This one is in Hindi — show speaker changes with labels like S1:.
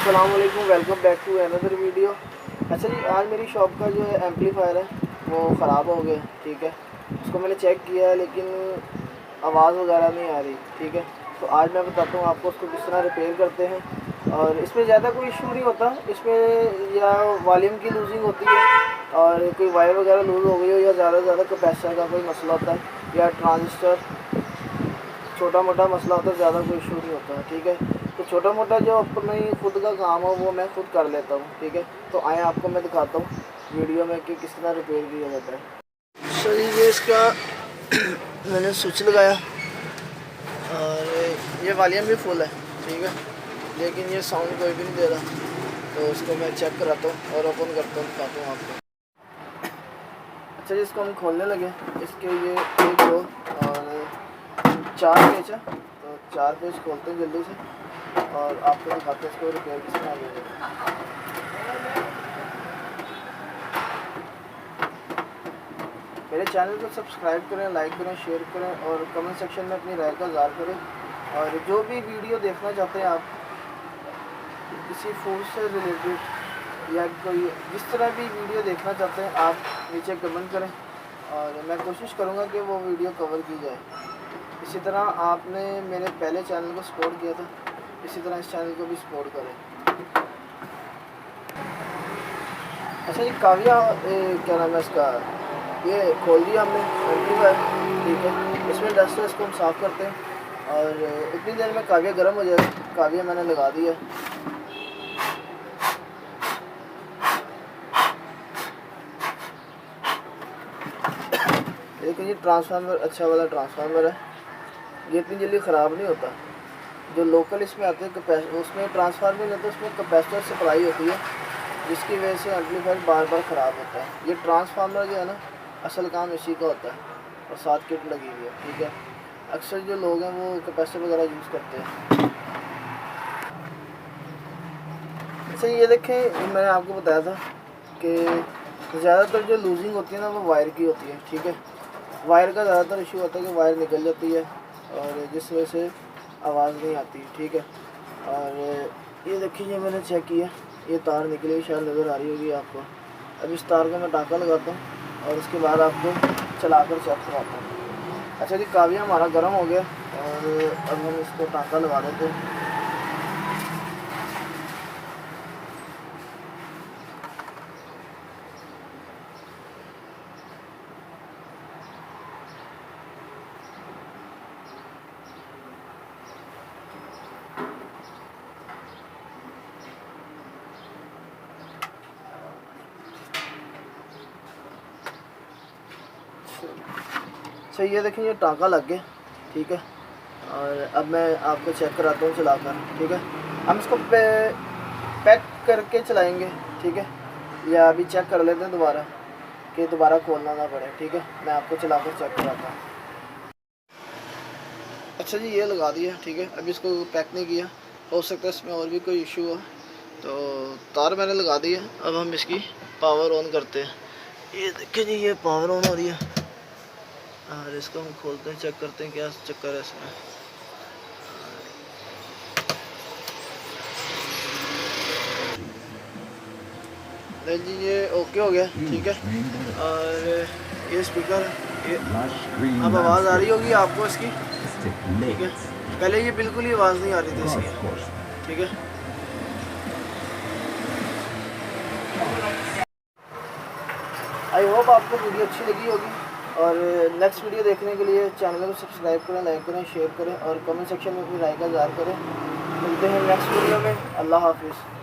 S1: अस्सलाम वालेकुम, welcome back to another video. अच्छा जी, आज मेरी शॉप का जो है एम्पलीफायर है वो ख़राब हो गया। ठीक है, उसको मैंने चेक किया है लेकिन आवाज़ वगैरह नहीं आ रही। ठीक है, तो आज मैं बताता हूँ आपको उसको किस तरह रिपेयर करते हैं। और इसमें ज़्यादा कोई इशू नहीं होता, इसमें या वॉल्यूम की लूजिंग होती है और कोई वायर वगैरह लूज़ हो गई हो, या ज़्यादा से ज़्यादा कैपेसिटर का कोई मसला होता है, या ट्रांजिस्टर छोटा मोटा मसला होता है, ज़्यादा कोई इशू नहीं होता है। ठीक है, तो छोटा मोटा जो अपनी खुद का काम हो वो मैं खुद कर लेता हूँ। ठीक है, तो आए आपको मैं दिखाता हूँ वीडियो में कि किस तरह रिपेयर किया जाता है। सो ये इसका मैंने स्विच लगाया और ये वॉल्यूम भी फुल है। ठीक है, लेकिन ये साउंड कोई भी नहीं दे रहा, तो इसको मैं चेक कराता हूँ और ओपन करता हूँ, दिखाता हूँ आपको। अच्छा जी, इसको हम खोलने लगे। इसके ये एक दो और 4 पेज है, तो 4 पेज खोलते हैं जल्दी से और आपको दिखाते हैं इसको रिपेयर किस तरह होगा। मेरे चैनल को सब्सक्राइब करें, लाइक करें, शेयर करें और कमेंट सेक्शन में अपनी राय का इज़हार करें। और जो भी वीडियो देखना चाहते हैं आप, किसी फूड से रिलेटेड या कोई जिस तरह भी वीडियो देखना चाहते हैं, आप नीचे कमेंट करें और मैं कोशिश करूँगा कि वो वीडियो कवर की जाए। इसी तरह आपने मेरे पहले चैनल को सपोर्ट किया था, इसी तरह इस चैनल को भी सपोर्ट करें। अच्छा जी, काव्या क्या नाम है इसका, ये खोल दिया हमने एम्पलीफायर। ठीक है, इसमें डस्ट है, इसको हम साफ़ करते हैं और इतनी देर में काव्या गर्म हो जाएगा। काव्या मैंने लगा दिया। लेकिन ये ट्रांसफार्मर अच्छा वाला ट्रांसफार्मर है, ये इतनी जल्दी ख़राब नहीं होता। जो लोकल इसमें आते हैं उसमें ट्रांसफार्मर नहीं होता, उसमें कैपेसिटर सप्लाई होती है, जिसकी वजह से एम्पलीफायर बार बार ख़राब होता है। ये ट्रांसफार्मर जो है ना, असल काम इसी का होता है और साथ किट लगी हुई है। ठीक है, अक्सर जो लोग हैं वो कैपेसिटर वगैरह यूज़ करते हैं। अच्छा ये देखें, मैंने आपको बताया था कि ज़्यादातर जो लूजिंग होती है ना वो वायर की होती है। ठीक है, वायर का ज़्यादातर इशू होता है कि वायर निकल जाती है और जिस वजह से आवाज़ नहीं आती। ठीक है, और ये देखिए, ये मैंने चेक किया, ये तार निकली हुई शायद नज़र आ रही होगी आपको। अब इस तार का मैं टाँका लगाता हूँ और उसके बाद आपको चलाकर चेक कराता हूँ। अच्छा जी, काव्या हमारा गर्म हो गया और अब हम इसको टाँका लगा देते हैं। अच्छा ये देखें, ये टाँका लग गया। ठीक है, और अब मैं आपको चेक कराता हूँ चलाकर। ठीक है, हम इसको पैक करके चलाएंगे। ठीक है, या अभी चेक कर लेते हैं दोबारा कि दोबारा खोलना ना पड़े। ठीक है, मैं आपको चलाकर चेक कराता हूँ। अच्छा जी, ये लगा दिया। ठीक है, अभी इसको पैक नहीं किया, हो सकता है इसमें और भी कोई इशू हो, तो तार मैंने लगा दी है। अब हम इसकी पावर ऑन करते हैं। ये देखिए जी, ये पावर ऑन हो रही है और इसको हम खोलते हैं, चेक करते हैं क्या चक्कर है इसमें। नहीं जी, ये ओके हो गया। ठीक है, और ये स्पीकर, ये अब आवाज़ आ रही होगी आपको इसकी। ठीक है, पहले ये बिल्कुल ही आवाज़ नहीं आ रही थी इसकी। ठीक है, आई होप आपको वीडियो अच्छी लगी होगी और नेक्स्ट वीडियो देखने के लिए चैनल को सब्सक्राइब करें, लाइक करें, शेयर करें और कमेंट सेक्शन में अपनी राय का इज़हार करें। मिलते हैं नेक्स्ट वीडियो में। अल्लाह हाफिज़।